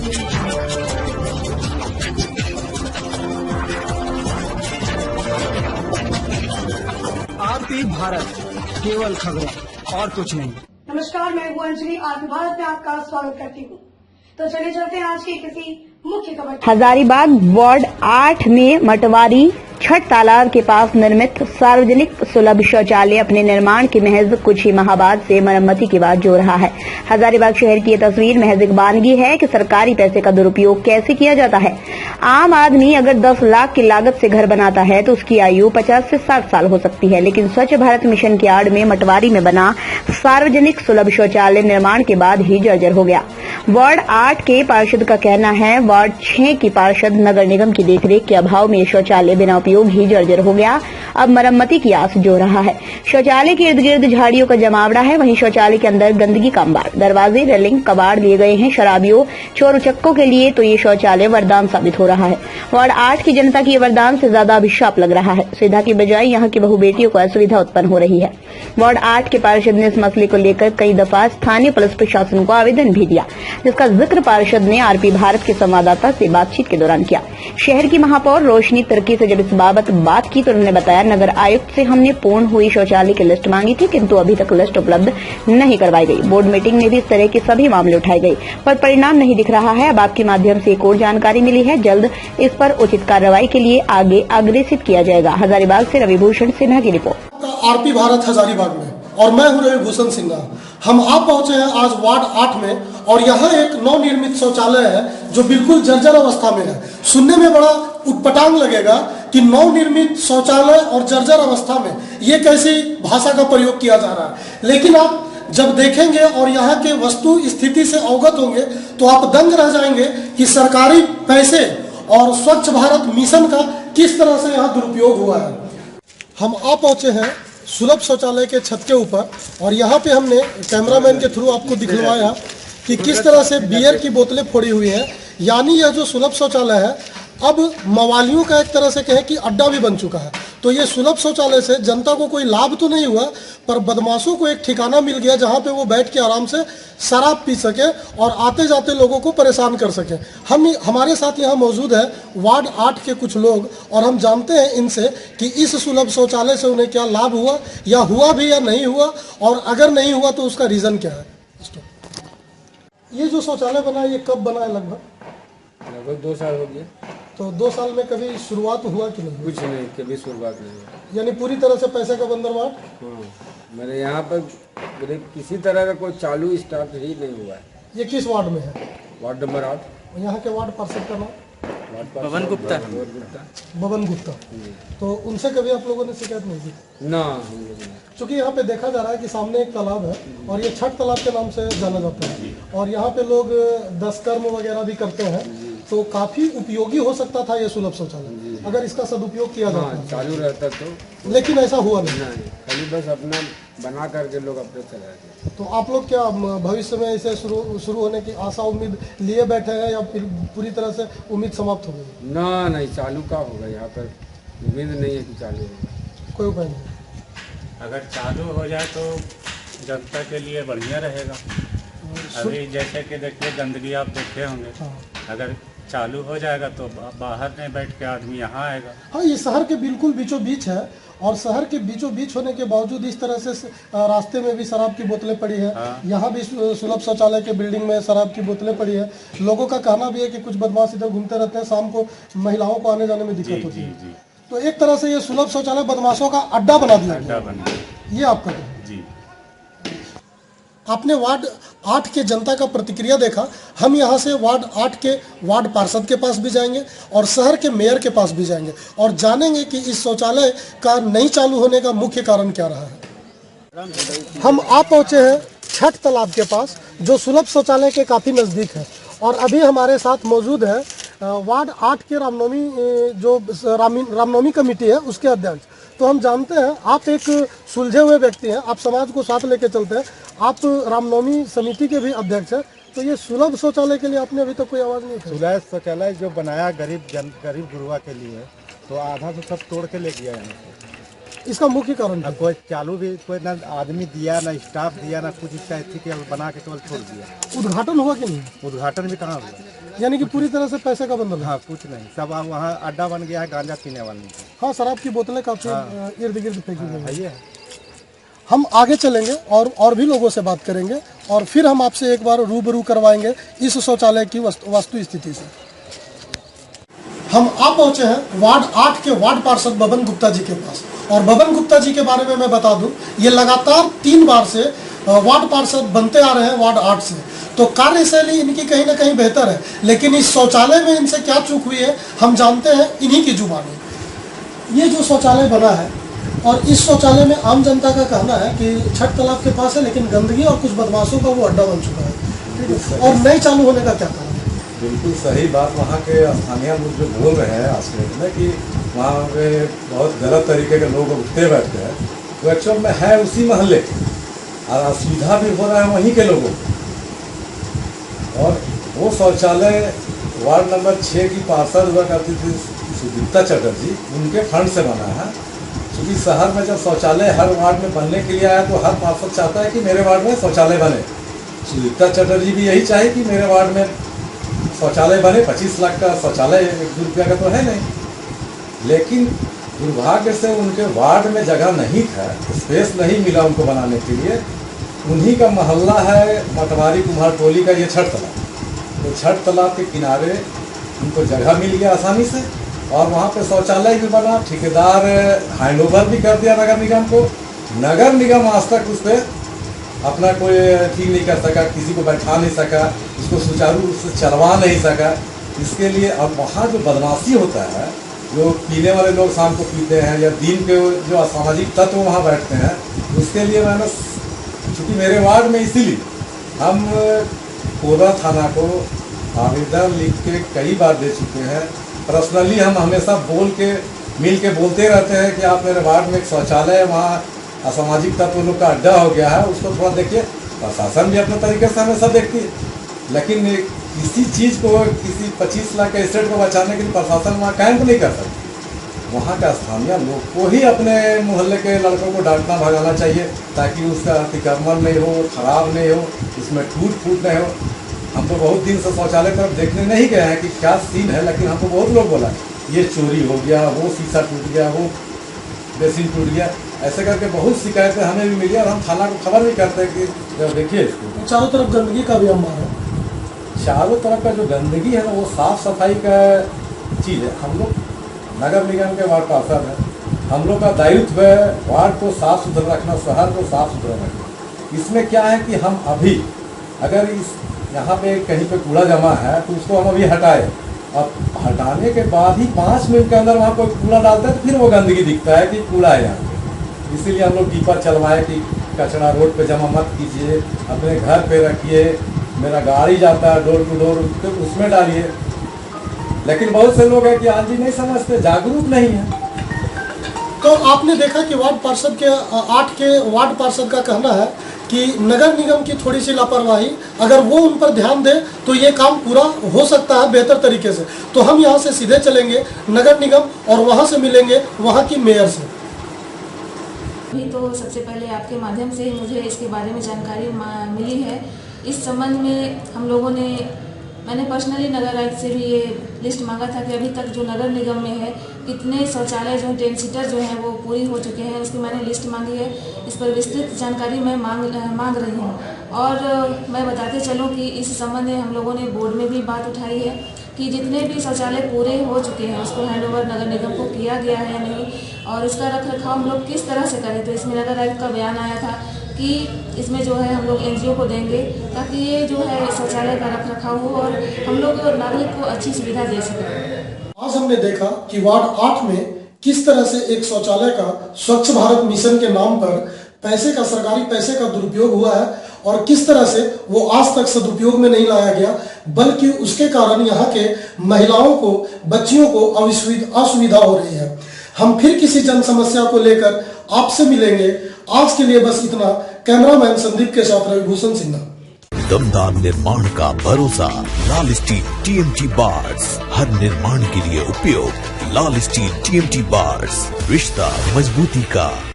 RP Bharat, केवल खबरें और कुछ नहीं। नमस्कार, मैं हूँ अंजलि। आरपी भारत में आपका स्वागत करती हूँ। तो चलिए चलते हैं आज की किसी मुख्य खबर। हजारीबाग वार्ड 8 में मटवारी छठ तालाब के पास निर्मित सार्वजनिक सुलभ शौचालय अपने निर्माण के महज कुछ ही माह बाद से मरम्मति की बात जो रहा है। हजारीबाग शहर की ये तस्वीर महज एक वानगी है कि सरकारी पैसे का दुरुपयोग कैसे किया जाता है। आम आदमी अगर 10 लाख की लागत से घर बनाता है तो उसकी आयु 50 से 60 साल हो सकती है, लेकिन स्वच्छ भारत मिशन की आड़ में मटवारी में बना सार्वजनिक सुलभ शौचालय निर्माण के बाद ही जर्जर हो गया। वार्ड 8 के पार्षद का कहना है वार्ड 6 की पार्षद नगर निगम की देखरेख के अभाव में शौचालय बिना उपयोग ही जर्जर हो गया। अब मरम्मति की आस जो रहा है। शौचालय के इर्द गिर्द झाड़ियों का जमावड़ा है, वहीं शौचालय के अंदर गंदगी का अंबार, दरवाजे रेलिंग कबाड़ लिए गए हैं शराबियों चोर उचक्कों के लिए। तो ये शौचालय वरदान साबित हो रहा है। वार्ड 8 की जनता की ये वरदान से ज्यादा अभिशाप लग रहा है। सुविधा की बजाय यहाँ की बहु बेटियों को असुविधा उत्पन्न हो रही है। वार्ड 8 के पार्षद ने इस मसले को लेकर कई दफा स्थानीय पुलिस प्रशासन को आवेदन भी दिया, जिसका जिक्र पार्षद ने आरपी भारत के संवाददाता से बातचीत के दौरान किया। शहर की महापौर रोशनी तिर्की से जब इस बाबत बात की तो उन्होंने बताया, नगर आयुक्त से हमने पूर्ण हुई शौचालय की लिस्ट मांगी थी, किंतु अभी तक लिस्ट उपलब्ध नहीं करवाई गई। बोर्ड मीटिंग में भी इस तरह के सभी मामले उठाए गए, पर परिणाम नहीं दिख रहा है। अब आपके माध्यम से एक और जानकारी मिली है, जल्द इस पर उचित कार्रवाई के लिए आगे अग्रेसित किया जाएगा। हजारीबाग से रविभूषण सिन्हा की रिपोर्ट। आरपी भारत हजारीबाग में, और मैं हूं रविभूषण सिन्हा। हम आप पहुंचे हैं आज वार्ड 8 में, और यहाँ एक नवनिर्मित शौचालय है जो बिल्कुल जर्जर अवस्था में है। सुनने में बड़ा उटपटांग लगेगा कि नवनिर्मित शौचालय और जर्जर अवस्था में ये कैसी भाषा का प्रयोग किया जा रहा है, लेकिन आप जब देखेंगे और यहाँ के वस्तु स्थिति से अवगत होंगे तो आप दंग रह जाएंगे कि सरकारी पैसे और स्वच्छ भारत मिशन का किस तरह से यहाँ दुरुपयोग हुआ है। हम आ पहुंचे हैं सुलभ शौचालय के छत के ऊपर, और यहाँ पे हमने कैमरामैन के थ्रू आपको दिखलवाया कि किस तरह से बियर की बोतलें फोड़ी हुई हैं। यानी यह जो सुलभ शौचालय है अब मवालियों का एक तरह से कहें कि अड्डा भी बन चुका है। तो ये सुलभ शौचालय से जनता को कोई लाभ तो नहीं हुआ, पर बदमाशों को एक ठिकाना मिल गया जहाँ पे वो बैठ के आराम से शराब पी सके और आते जाते लोगों को परेशान कर सके। हमारे साथ यहाँ मौजूद है वार्ड 8 के कुछ लोग, और हम जानते हैं इनसे कि इस सुलभ शौचालय से उन्हें क्या लाभ हुआ, या हुआ भी या नहीं हुआ, और अगर नहीं हुआ तो उसका रीज़न क्या है। ये जो शौचालय बना है ये कब बना है? लगभग 2 साल हो गए। तो 2 साल में कभी शुरुआत हुआ कि नहीं? कुछ नहीं, कभी शुरुआत नहीं हुआ। यानी पूरी तरह से पैसे का बंदरवाट? हाँ, मेरे यहाँ पर किसी तरह का कोई चालू स्टार्ट ही नहीं हुआ है। ये किस वार्ड में है? Ward number 8। यहाँ के वार्ड पार्षद का नाम? बबन गुप्ता। बबन गुप्ता। तो उनसे कभी आप लोगों ने शिकायत नहीं की? ना, क्योंकि यहाँ पे देखा जा रहा है कि सामने एक तालाब है और ये छठ तालाब के नाम से जाना जाता है, और यहाँ पे लोग दशकर्म वगैरह भी करते हैं, तो काफी उपयोगी हो सकता था ये सुलभ शौचालय अगर इसका सदुपयोग किया जाता। हाँ, चालू रहता तो, लेकिन ऐसा हुआ नहीं। खाली बस अपना बना करके लोग अपने चले जाते। तो आप लोग क्या भविष्य में इसे शुरू होने की आशा उम्मीद लिए बैठे हैं, या फिर पूरी तरह से उम्मीद समाप्त हो गई? ना, नहीं, चालू का होगा, यहाँ पर उम्मीद नहीं है कि चालू होगा। कोई उपाय नहीं? अगर चालू हो जाए तो जनता के लिए बढ़िया रहेगा। अभी जैसे कि देखिए गंदगी आप देखे होंगे। हाँ। अगर चालू हो जाएगा तो बाहर नहीं बैठ के आदमी यहाँ आएगा। हाँ, ये शहर के बिल्कुल बीचों बीच है, और शहर के बीचों बीच होने के बावजूद इस तरह से रास्ते में भी शराब की बोतलें पड़ी है। हाँ। यहाँ भी सुलभ शौचालय के बिल्डिंग में शराब की बोतलें पड़ी है। लोगों का कहना भी है कि कुछ बदमाश इधर घूमते रहते हैं, शाम को महिलाओं को आने जाने में दिक्कत होती है। तो एक तरह से ये सुलभ शौचालय बदमाशों का अड्डा बना दिया गया। ये आपका जी। आपने वार्ड 8 के जनता का प्रतिक्रिया देखा। हम यहाँ से वार्ड 8 के वार्ड पार्षद के पास भी जाएंगे और शहर के मेयर के पास भी जाएंगे, और जानेंगे कि इस शौचालय का नहीं चालू होने का मुख्य कारण क्या रहा है। हम आ पहुँचे हैं छठ तालाब के पास, जो सुलभ शौचालय के काफ़ी नज़दीक है, और अभी हमारे साथ मौजूद है वार्ड 8 के रामनवमी कमेटी है उसके अध्यक्ष। तो हम जानते हैं आप एक सुलझे हुए व्यक्ति हैं, आप समाज को साथ लेके चलते हैं, आप रामनवमी समिति के भी अध्यक्ष हैं। तो ये सुलभ शौचालय के लिए आपने अभी तक कोई आवाज़ नहीं उठाई? सुलभ शौचालय जो बनाया गरीब गुरुआ के लिए, तो आधा तो सब तोड़ के ले गया यहाँ से। इसका मुख्य कारण अब कोई चालू भी कोई ना आदमी दिया ना स्टाफ दिया ना कुछ, इसका ऐसी केवल बना के केवल छोड़ दिया। उद्घाटन हुआ कि नहीं? उद्घाटन भी कहाँ हुआ? यानी कि पूरी तरह से पैसे का बंदोबस्त। हाँ, कुछ नहीं, सब अब वहाँ अड्डा बन गया है गांजा पीने वाले का। हाँ, शराब की बोतलें काफी इर्द गिर्द फेंकी गई हैं। है। हम आगे चलेंगे और भी लोगों से बात करेंगे और फिर हम आपसे एक बार रूबरू करवाएंगे इस शौचालय की वास्तु स्थिति से। हम आ पहुंचे हैं वार्ड 8 के वार्ड पार्षद बबन गुप्ता जी के पास, और बबन गुप्ता जी के बारे में मैं बता दूं, ये लगातार 3 बार से वार्ड पार्षद बनते आ रहे हैं वार्ड 8 से, तो कार्यशैली इनकी कहीं ना कहीं बेहतर है, लेकिन इस शौचालय में इनसे क्या चूक हुई है हम जानते हैं इन्हीं की जुबानी। ये जो शौचालय बना है, और इस शौचालय में आम जनता का कहना है कि छठ तालाब के पास है, लेकिन गंदगी और कुछ बदमाशों का वो अड्डा बन चुका है, ठीक है, और नए चालू होने का क्या कारण? बिल्कुल सही बात। वहाँ के स्थानीय लोग जो बोल रहे हैं आज के में कि वहाँ पे बहुत गलत तरीके के लोग उठते बैठते हैं, वो एक्चुअल में है उसी मोहल्ले और असुविधा भी हो रहा है वहीं के लोगों को। और वो शौचालय वार्ड नंबर 6 की पार्षद हुआ करती थी सुदीप्ता चटर्जी, उनके फंड से बना है। क्योंकि शहर में जब शौचालय हर वार्ड में बनने के लिए आया तो हर पार्षद चाहता है कि मेरे वार्ड में शौचालय बने। सुदीप्ता चटर्जी भी यही चाहे कि मेरे वार्ड में शौचालय बने। 25 लाख का शौचालय 1-2 रुपया का तो है नहीं, लेकिन दुर्भाग्य से उनके वार्ड में जगह नहीं था, स्पेस नहीं मिला उनको बनाने के लिए। उन्हीं का मोहल्ला है मटवारी कुम्हार टोली का ये छठ तालाब, तो छठ तालाब के किनारे उनको जगह मिल गया आसानी से, और वहाँ पे शौचालय भी बना। ठेकेदार हैंडओवर भी कर दिया नगर निगम को। नगर निगम आज तक उस पर अपना कोई ठीक नहीं कर सका, किसी को बैठा नहीं सका, उसको सुचारू रूप से चलवा नहीं सका। इसके लिए अब वहाँ जो बदमाशी होता है, जो पीने वाले लोग शाम को पीते हैं या दिन के जो असामाजिक तत्व वहाँ बैठते हैं, उसके लिए मैंने चूँकि मेरे वार्ड में इसीलिए हम कोरबा थाना को आवेदन लिख के कई बार दे चुके हैं। पर्सनली हम हमेशा मिल के बोलते रहते हैं कि आप मेरे वार्ड में एक शौचालय है, वहाँ असामाजिक तत्व लोग का अड्डा हो गया है, उसको थोड़ा देखिए। प्रशासन भी अपने तरीके से हमेशा देखती है, लेकिन किसी चीज़ को, किसी 25 लाख के स्टेट को बचाने के लिए प्रशासन वहाँ कैंप नहीं कर सकती। वहाँ का स्थानीय लोग को ही अपने मोहल्ले के लड़कों को डांटना भगाना चाहिए, ताकि उसका अतिक्रमण नहीं हो, खराब नहीं हो, उसमें टूट फूट नहीं हो। हम तो बहुत दिन से शौचालय तरफ देखने नहीं गए हैं कि क्या सीन है, लेकिन हमको बहुत लोग बोला ये चोरी हो गया, वो शीशा टूट गया, वो बेसिन टूट गया, ऐसे करके बहुत शिकायतें हमें भी मिली, और हम थाना को खबर भी करते हैं कि देखिए इसको। चारों तरफ गंदगी का भी अंबार है। चारों तरफ का जो गंदगी है ना, वो साफ सफाई का चीज़ है। हम लोग नगर निगम के वार्ड पार्षद हैं, हम लोग का दायित्व है वार्ड को साफ सुथरा रखना, शहर को साफ सुथरा रखना। इसमें क्या है कि हम अभी अगर यहाँ पे कहीं पे कूड़ा जमा है तो उसको हम अभी हटाए, और हटाने के बाद ही 5 मिनट के अंदर वहाँ कोई कूड़ा डालता है तो फिर वो गंदगी दिखता है कि कूड़ा है यहाँ पे। इसीलिए हम लोग टीपर चलवाए कि कचरा रोड पे जमा मत कीजिए, अपने घर पे रखिए, मेरा गाड़ी जाता है डोर टू डोर तो उसमें डालिए। लेकिन बहुत से लोग हैं कि हाँ जी नहीं समझते, जागरूक नहीं है। तो आपने देखा कि वार्ड पार्षद के 8 के वार्ड पार्षद का कहना है कि नगर निगम की थोड़ी सी लापरवाही, अगर वो उन पर ध्यान दे तो ये काम पूरा हो सकता है बेहतर तरीके से। तो हम यहाँ से सीधे चलेंगे नगर निगम और वहाँ से मिलेंगे वहाँ की मेयर से। अभी तो सबसे पहले आपके माध्यम से ही मुझे इसके बारे में जानकारी मिली है। इस संबंध में हम लोगों ने, मैंने पर्सनली नगर आयुक्त से भी ये लिस्ट मांगा था कि अभी तक जो नगर निगम में है कितने शौचालय जो 10 सीटर जो हैं वो पूरी हो चुके हैं, उसकी मैंने लिस्ट मांगी है। इस पर विस्तृत जानकारी मैं मांग रही हूँ। और मैं बताते चलूँ कि इस संबंध में हम लोगों ने बोर्ड में भी बात उठाई है कि जितने भी शौचालय पूरे हो चुके हैं उसको हैंडओवर नगर निगम को किया गया है या नहीं, और उसका रखरखाव हम लोग किस तरह से करें। तो इसमें नगर आयुक्त का बयान आया था कि इसमें जो है हम लोग NGO को देंगे ताकि ये जो है शौचालय का रखरखाव हो और हम लोग नागरिक को अच्छी सुविधा दे सकें। आज हमने देखा कि वार्ड 8 में किस तरह से एक शौचालय का स्वच्छ भारत मिशन के नाम पर पैसे का, सरकारी पैसे का दुरुपयोग हुआ है, और किस तरह से वो आज तक सदुपयोग में नहीं लाया गया, बल्कि उसके कारण यहाँ के महिलाओं को, बच्चियों को असुविधा हो रही है। हम फिर किसी जन समस्या को लेकर आपसे मिलेंगे। आज के लिए बस इतना। कैमरामैन संदीप के साथ रविभूषण सिन्हा। दमदार निर्माण का भरोसा, लाल स्टील TMT बार्स, हर निर्माण के लिए उपयोग। लाल स्टील TMT बार्स, रिश्ता मजबूती का।